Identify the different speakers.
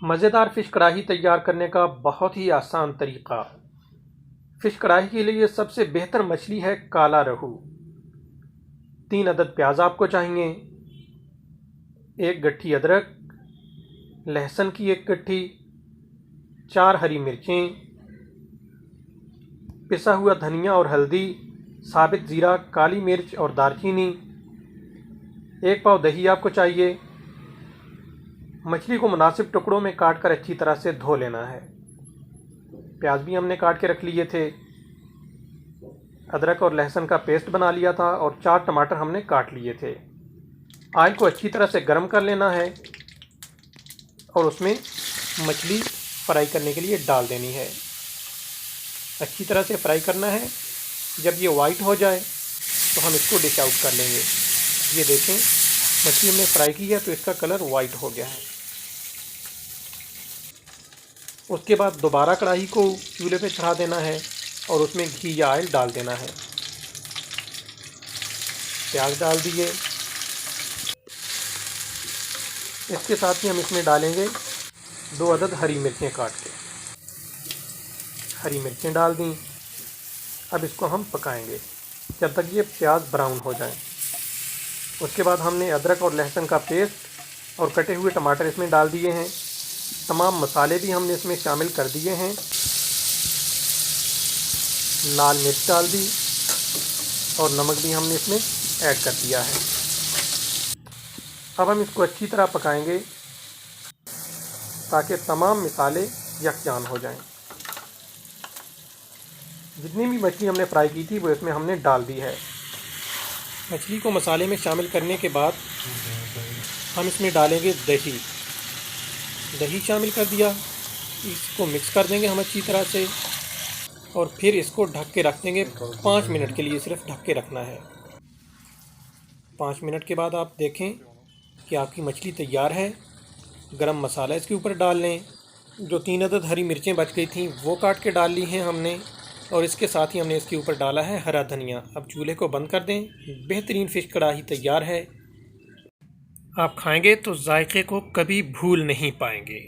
Speaker 1: मज़ेदार फ़िश कढ़ाई तैयार करने का बहुत ही आसान तरीका। फ़िश कढ़ाई के लिए सबसे बेहतर मछली है काला रहू। 3 अदद प्याज आपको चाहिए, 1 गट्ठी अदरक, लहसुन की 1 गट्ठी, 4 हरी मिर्चें, पिसा हुआ धनिया और हल्दी, साबित ज़ीरा, काली मिर्च और दालचीनी। 1 पाव दही आपको चाहिए। मछली को मुनासिब टुकड़ों में काट कर अच्छी तरह से धो लेना है। प्याज भी हमने काट के रख लिए थे। अदरक और लहसुन का पेस्ट बना लिया था और 4 टमाटर हमने काट लिए थे। ऑयल को अच्छी तरह से गर्म कर लेना है और उसमें मछली फ्राई करने के लिए डाल देनी है। अच्छी तरह से फ्राई करना है। जब ये वाइट हो जाए तो हम इसको डिश आउट कर लेंगे। ये देखें, मछली हमने फ्राई की है तो इसका कलर वाइट हो गया है। उसके बाद दोबारा कढ़ाई को चूल्हे पे चढ़ा देना है और उसमें घी या ऑयल डाल देना है। प्याज डाल दिए। इसके साथ ही हम इसमें डालेंगे 2 अदद हरी मिर्चें काट के। हरी मिर्चें डाल दी। अब इसको हम पकाएंगे जब तक ये प्याज ब्राउन हो जाए। उसके बाद हमने अदरक और लहसुन का पेस्ट और कटे हुए टमाटर इसमें डाल दिए हैं। तमाम मसाले भी हमने इसमें शामिल कर दिए हैं। लाल मिर्च डाल दी और नमक भी हमने इसमें ऐड कर दिया है। अब हम इसको अच्छी तरह पकाएंगे ताकि तमाम मसाले यकजान हो जाएं। जितनी भी मछली हमने फ्राई की थी वो इसमें हमने डाल दी है। मछली को मसाले में शामिल करने के बाद हम इसमें डालेंगे दही। दही शामिल कर दिया। इसको मिक्स कर देंगे हम अच्छी तरह से और फिर इसको ढक के रख देंगे 5 मिनट के लिए। सिर्फ ढक के रखना है। 5 मिनट के बाद आप देखें कि आपकी मछली तैयार है। गरम मसाला इसके ऊपर डाल लें। जो 3 अदद हरी मिर्चें बच गई थीं वो काट के डाल ली हैं हमने और इसके साथ ही हमने इसके ऊपर डाला है हरा धनिया। अब चूल्हे को बंद कर दें। बेहतरीन फ़िश कढ़ाई तैयार है। आप खाएंगे तो जायके को कभी भूल नहीं पाएंगे।